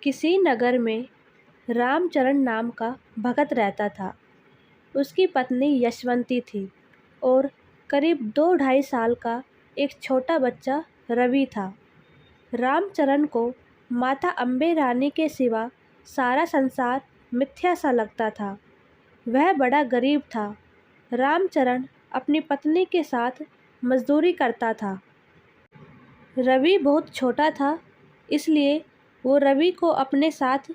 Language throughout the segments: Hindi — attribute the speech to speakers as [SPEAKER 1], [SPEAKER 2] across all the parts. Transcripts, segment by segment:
[SPEAKER 1] किसी नगर में रामचरण नाम का भगत रहता था। उसकी पत्नी यशवंती थी और करीब 2-2.5 साल का एक छोटा बच्चा रवि था। रामचरण को माता अम्बे रानी के सिवा सारा संसार मिथ्या सा लगता था। वह बड़ा गरीब था। रामचरण अपनी पत्नी के साथ मजदूरी करता था। रवि बहुत छोटा था, इसलिए वो रवि को अपने साथ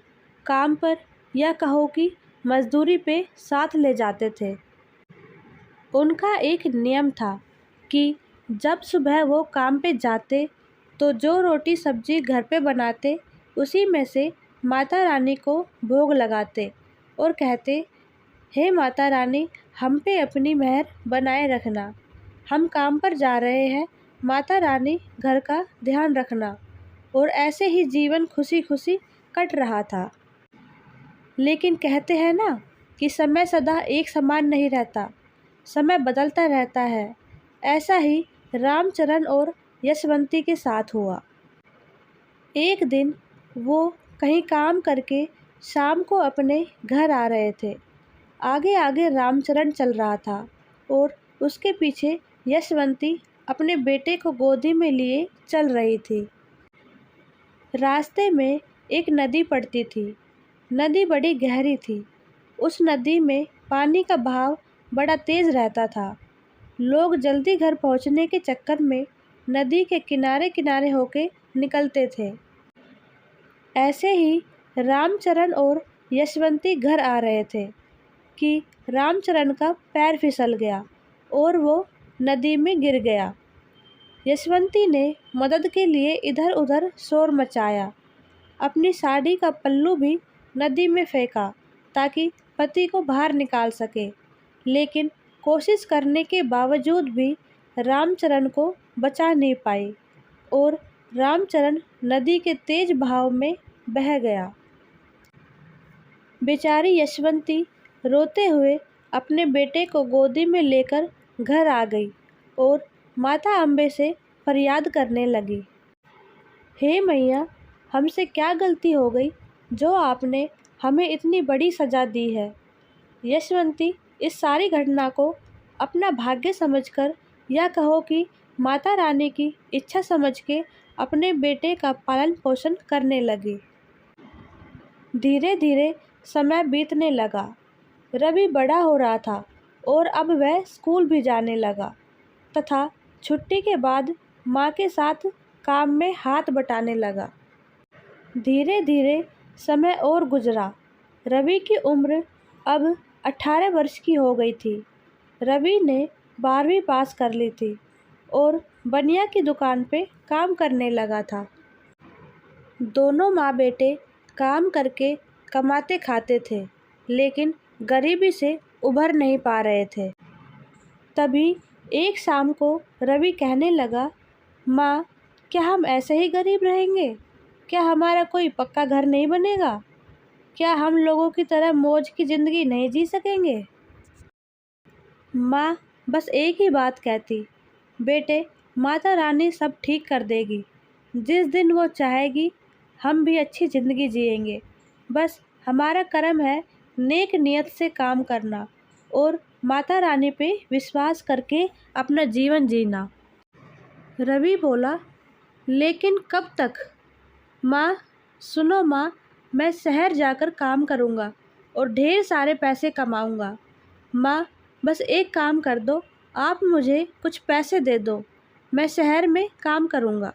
[SPEAKER 1] काम पर या कहो कि मजदूरी पे साथ ले जाते थे। उनका एक नियम था कि जब सुबह वो काम पे जाते तो जो रोटी सब्जी घर पे बनाते उसी में से माता रानी को भोग लगाते और कहते, हे माता रानी, हम पे अपनी मेहर बनाए रखना। हम काम पर जा रहे हैं, माता रानी घर का ध्यान रखना। और ऐसे ही जीवन खुशी खुशी कट रहा था। लेकिन कहते हैं ना कि समय सदा एक समान नहीं रहता, समय बदलता रहता है। ऐसा ही रामचरण और यशवंती के साथ हुआ। एक दिन वो कहीं काम करके शाम को अपने घर आ रहे थे। आगे आगे रामचरण चल रहा था और उसके पीछे यशवंती अपने बेटे को गोदी में लिए चल रही थी। रास्ते में एक नदी पड़ती थी। नदी बड़ी गहरी थी। उस नदी में पानी का बहाव बड़ा तेज रहता था। लोग जल्दी घर पहुंचने के चक्कर में नदी के किनारे किनारे होके निकलते थे। ऐसे ही रामचरण और यशवंती घर आ रहे थे कि रामचरण का पैर फिसल गया और वो नदी में गिर गया। यशवंती ने मदद के लिए इधर उधर शोर मचाया। अपनी साड़ी का पल्लू भी नदी में फेंका ताकि पति को बाहर निकाल सके, लेकिन कोशिश करने के बावजूद भी रामचरण को बचा नहीं पाई और रामचरण नदी के तेज बहाव में बह गया। बेचारी यशवंती रोते हुए अपने बेटे को गोदी में लेकर घर आ गई और माता अम्बे से फरियाद करने लगी, हे मैया, हमसे क्या गलती हो गई जो आपने हमें इतनी बड़ी सज़ा दी है। यशवंती इस सारी घटना को अपना भाग्य समझकर या कहो कि माता रानी की इच्छा समझ के अपने बेटे का पालन पोषण करने लगी। धीरे धीरे समय बीतने लगा। रवि बड़ा हो रहा था और अब वह स्कूल भी जाने लगा तथा छुट्टी के बाद माँ के साथ काम में हाथ बटाने लगा। धीरे धीरे समय और गुजरा। रवि की उम्र अब 18 वर्ष की हो गई थी। रवि ने 12वीं पास कर ली थी और बनिया की दुकान पे काम करने लगा था। दोनों माँ बेटे काम करके कमाते खाते थे, लेकिन गरीबी से उभर नहीं पा रहे थे। तभी एक शाम को रवि कहने लगा, माँ, क्या हम ऐसे ही गरीब रहेंगे? क्या हमारा कोई पक्का घर नहीं बनेगा? क्या हम लोगों की तरह मौज की ज़िंदगी नहीं जी सकेंगे? माँ बस एक ही बात कहती, बेटे, माता रानी सब ठीक कर देगी। जिस दिन वो चाहेगी हम भी अच्छी ज़िंदगी जिएंगे। बस हमारा कर्म है नेक नियत से काम करना और माता रानी पे विश्वास करके अपना जीवन जीना। रवि बोला, लेकिन कब तक? माँ सुनो माँ, मैं शहर जाकर काम करूँगा और ढेर सारे पैसे कमाऊँगा। माँ बस एक काम कर दो, आप मुझे कुछ पैसे दे दो, मैं शहर में काम करूँगा।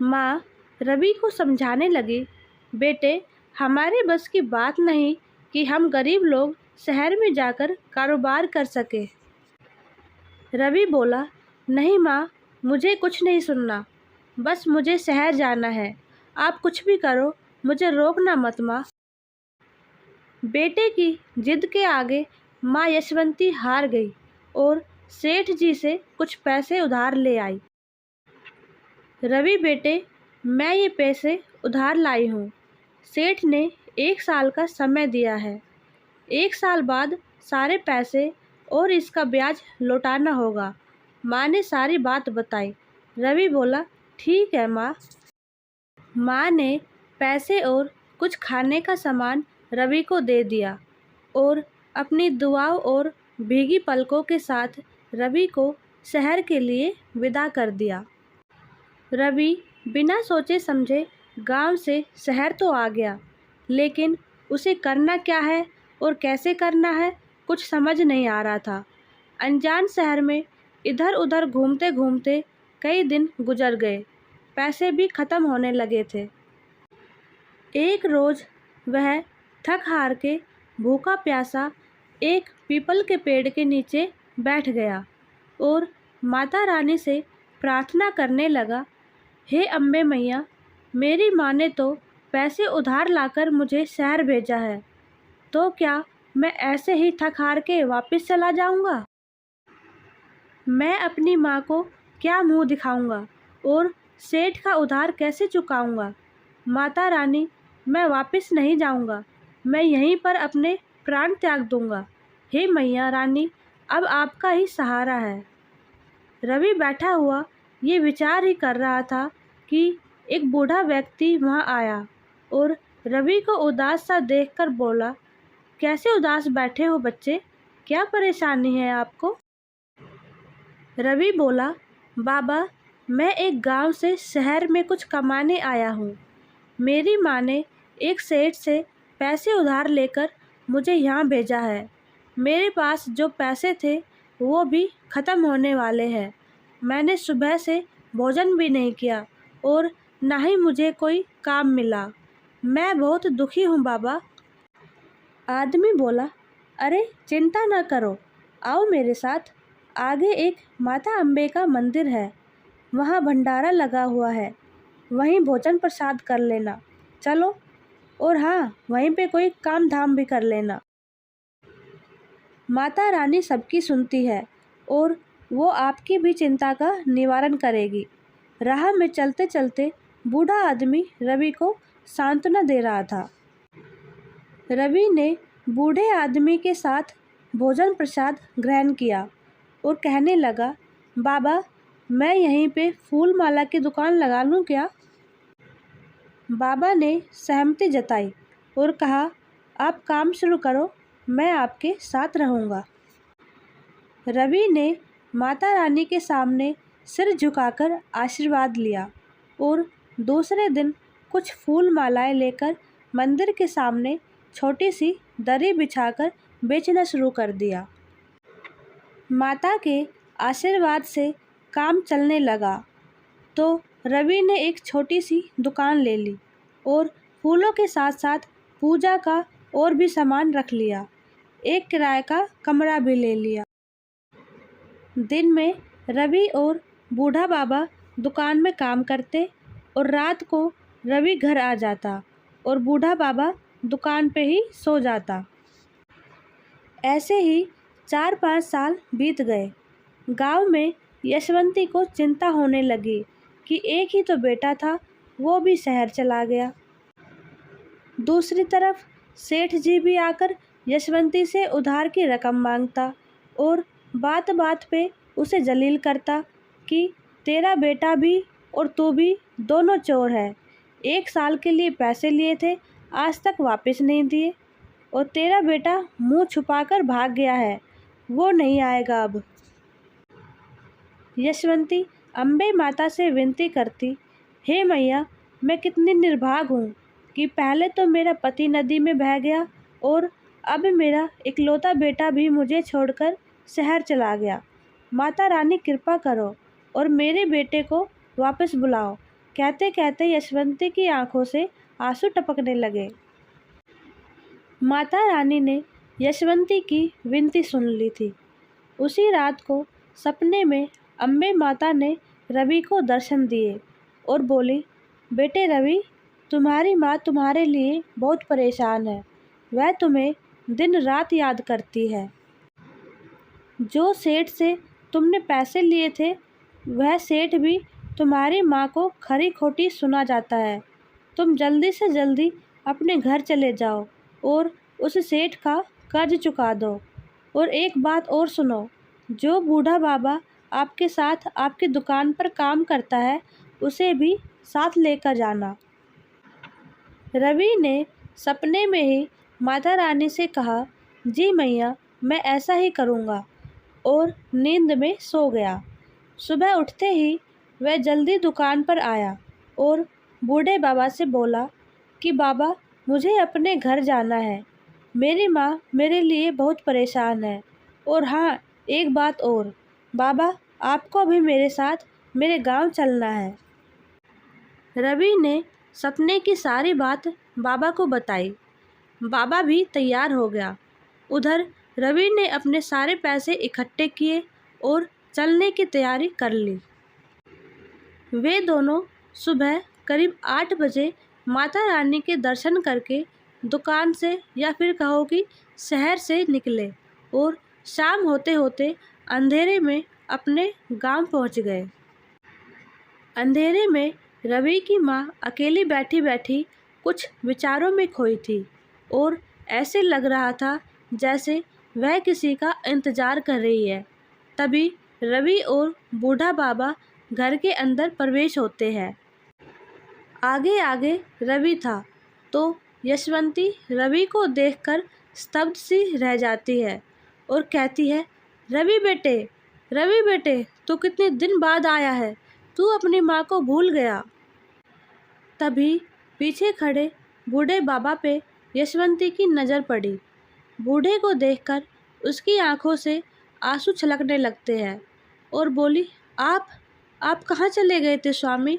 [SPEAKER 1] माँ रवि को समझाने लगी, बेटे, हमारे बस की बात नहीं कि हम गरीब लोग शहर में जाकर कारोबार कर सके। रवि बोला, नहीं माँ, मुझे कुछ नहीं सुनना, बस मुझे शहर जाना है। आप कुछ भी करो, मुझे रोकना मत माँ। बेटे की जिद के आगे माँ यशवंती हार गई और सेठ जी से कुछ पैसे उधार ले आई। रवि बेटे, मैं ये पैसे उधार लाई हूँ। सेठ ने 1 साल का समय दिया है। 1 साल बाद सारे पैसे और इसका ब्याज लौटाना होगा। माँ ने सारी बात बताई। रवि बोला, ठीक है माँ। माँ ने पैसे और कुछ खाने का सामान रवि को दे दिया और अपनी दुआओं और भीगी पलकों के साथ रवि को शहर के लिए विदा कर दिया। रवि बिना सोचे समझे गांव से शहर तो आ गया, लेकिन उसे करना क्या है और कैसे करना है कुछ समझ नहीं आ रहा था। अनजान शहर में इधर उधर घूमते घूमते कई दिन गुजर गए। पैसे भी ख़त्म होने लगे थे। एक रोज़ वह थक हार के भूखा प्यासा एक पीपल के पेड़ के नीचे बैठ गया और माता रानी से प्रार्थना करने लगा, हे अम्बे मैया, मेरी माँ ने तो पैसे उधार लाकर मुझे शहर भेजा है, तो क्या मैं ऐसे ही थक हार के वापस चला जाऊंगा? मैं अपनी माँ को क्या मुंह दिखाऊंगा और सेठ का उधार कैसे चुकाऊंगा? माता रानी, मैं वापस नहीं जाऊंगा, मैं यहीं पर अपने प्राण त्याग दूंगा। हे मैया रानी, अब आपका ही सहारा है। रवि बैठा हुआ ये विचार ही कर रहा था कि एक बूढ़ा व्यक्ति वहाँ आया और रवि को उदास सा देखकर बोला, कैसे उदास बैठे हो बच्चे, क्या परेशानी है आपको? रवि बोला, बाबा, मैं एक गांव से शहर में कुछ कमाने आया हूँ। मेरी माँ ने एक सेठ से पैसे उधार लेकर मुझे यहाँ भेजा है। मेरे पास जो पैसे थे वो भी ख़त्म होने वाले हैं। मैंने सुबह से भोजन भी नहीं किया और ना ही मुझे कोई काम मिला। मैं बहुत दुखी हूँ बाबा। आदमी बोला, अरे चिंता न करो, आओ मेरे साथ। आगे एक माता अम्बे का मंदिर है, वहाँ भंडारा लगा हुआ है, वहीं भोजन प्रसाद कर लेना। चलो, और हाँ, वहीं पे कोई काम धाम भी कर लेना। माता रानी सबकी सुनती है और वो आपकी भी चिंता का निवारण करेगी। राह में चलते चलते बूढ़ा आदमी रवि को सांत्वना दे रहा था। रवि ने बूढ़े आदमी के साथ भोजन प्रसाद ग्रहण किया और कहने लगा, बाबा, मैं यहीं पे फूल माला की दुकान लगा लूँ क्या? बाबा ने सहमति जताई और कहा, आप काम शुरू करो, मैं आपके साथ रहूँगा। रवि ने माता रानी के सामने सिर झुकाकर आशीर्वाद लिया और दूसरे दिन कुछ फूल मालाएं लेकर मंदिर के सामने छोटी सी दरी बिछाकर बेचना शुरू कर दिया। माता के आशीर्वाद से काम चलने लगा तो रवि ने एक छोटी सी दुकान ले ली और फूलों के साथ साथ पूजा का और भी सामान रख लिया। एक किराए का कमरा भी ले लिया। दिन में रवि और बूढ़ा बाबा दुकान में काम करते और रात को रवि घर आ जाता और बूढ़ा बाबा दुकान पे ही सो जाता। ऐसे ही 4-5 साल बीत गए। गांव में यशवंती को चिंता होने लगी कि एक ही तो बेटा था, वो भी शहर चला गया। दूसरी तरफ सेठ जी भी आकर यशवंती से उधार की रकम मांगता और बात बात पे उसे जलील करता कि तेरा बेटा भी और तू भी दोनों चोर है। 1 साल के लिए पैसे लिए थे, आज तक वापस नहीं दिए, और तेरा बेटा मुंह छुपाकर भाग गया है, वो नहीं आएगा अब। यशवंती अम्बे माता से विनती करती, हे मैया, मैं कितनी निर्भाग हूँ कि पहले तो मेरा पति नदी में बह गया और अब मेरा इकलौता बेटा भी मुझे छोड़कर शहर चला गया। माता रानी कृपा करो और मेरे बेटे को वापस बुलाओ। कहते कहते यशवंती की आंखों से आंसू टपकने लगे। माता रानी ने यशवंती की विनती सुन ली थी। उसी रात को सपने में अम्बे माता ने रवि को दर्शन दिए और बोली, बेटे रवि, तुम्हारी माँ तुम्हारे लिए बहुत परेशान है। वह तुम्हें दिन रात याद करती है। जो सेठ से तुमने पैसे लिए थे, वह सेठ भी तुम्हारी माँ को खरी खोटी सुना जाता है। तुम जल्दी से जल्दी अपने घर चले जाओ और उस सेठ का कर्ज चुका दो। और एक बात और सुनो, जो बूढ़ा बाबा आपके साथ आपकी दुकान पर काम करता है, उसे भी साथ लेकर जाना। रवि ने सपने में ही माता रानी से कहा, जी मैया, मैं ऐसा ही करूँगा, और नींद में सो गया। सुबह उठते ही वह जल्दी दुकान पर आया और बूढ़े बाबा से बोला कि बाबा, मुझे अपने घर जाना है। मेरी माँ मेरे लिए बहुत परेशान है। और हाँ, एक बात और, बाबा, आपको भी मेरे साथ मेरे गांव चलना है। रवि ने सपने की सारी बात बाबा को बताई। बाबा भी तैयार हो गया। उधर रवि ने अपने सारे पैसे इकट्ठे किए और चलने की तैयारी कर ली। वे दोनों सुबह करीब 8 बजे माता रानी के दर्शन करके दुकान से, या फिर कहो कि शहर से निकले, और शाम होते होते अंधेरे में अपने गांव पहुंच गए। अंधेरे में रवि की माँ अकेली बैठी बैठी कुछ विचारों में खोई थी, और ऐसे लग रहा था जैसे वह किसी का इंतज़ार कर रही है। तभी रवि और बूढ़ा बाबा घर के अंदर प्रवेश होते हैं। आगे आगे रवि था तो यशवंती रवि को देखकर स्तब्ध सी रह जाती है और कहती है, रवि बेटे, रवि बेटे, तू कितने दिन बाद आया है। तू अपनी माँ को भूल गया। तभी पीछे खड़े बूढ़े बाबा पे यशवंती की नज़र पड़ी। बूढ़े को देखकर उसकी आंखों से आंसू छलकने लगते हैं और बोली, आप कहाँ चले गए थे स्वामी?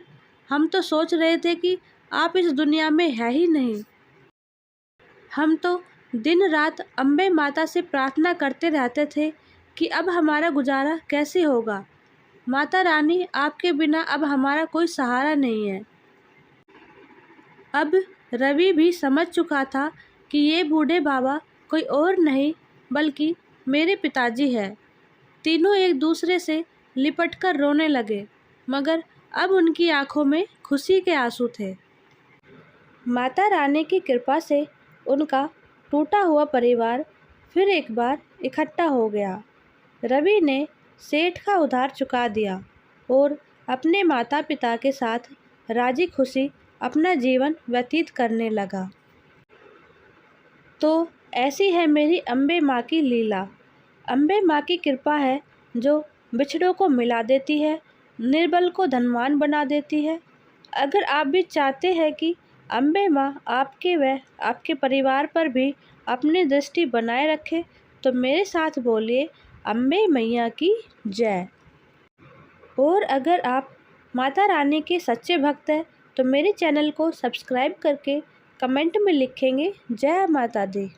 [SPEAKER 1] हम तो सोच रहे थे कि आप इस दुनिया में है ही नहीं। हम तो दिन रात अम्बे माता से प्रार्थना करते रहते थे कि अब हमारा गुजारा कैसे होगा। माता रानी, आपके बिना अब हमारा कोई सहारा नहीं है। अब रवि भी समझ चुका था कि ये बूढ़े बाबा कोई और नहीं बल्कि मेरे पिताजी हैं। तीनों एक दूसरे से लिपटकर रोने लगे, मगर अब उनकी आंखों में खुशी के आंसू थे। माता रानी की कृपा से उनका टूटा हुआ परिवार फिर एक बार इकट्ठा हो गया। रवि ने सेठ का उधार चुका दिया और अपने माता पिता के साथ राजी खुशी अपना जीवन व्यतीत करने लगा। तो ऐसी है मेरी अम्बे माँ की लीला। अम्बे माँ की कृपा है जो बिछड़ों को मिला देती है, निर्बल को धनवान बना देती है। अगर आप भी चाहते हैं कि अम्बे माँ आपके व आपके परिवार पर भी अपनी दृष्टि बनाए रखे, तो मेरे साथ बोलिए, अम्बे मैया की जय। और अगर आप माता रानी के सच्चे भक्त हैं तो मेरे चैनल को सब्सक्राइब करके कमेंट में लिखेंगे, जय माता दी।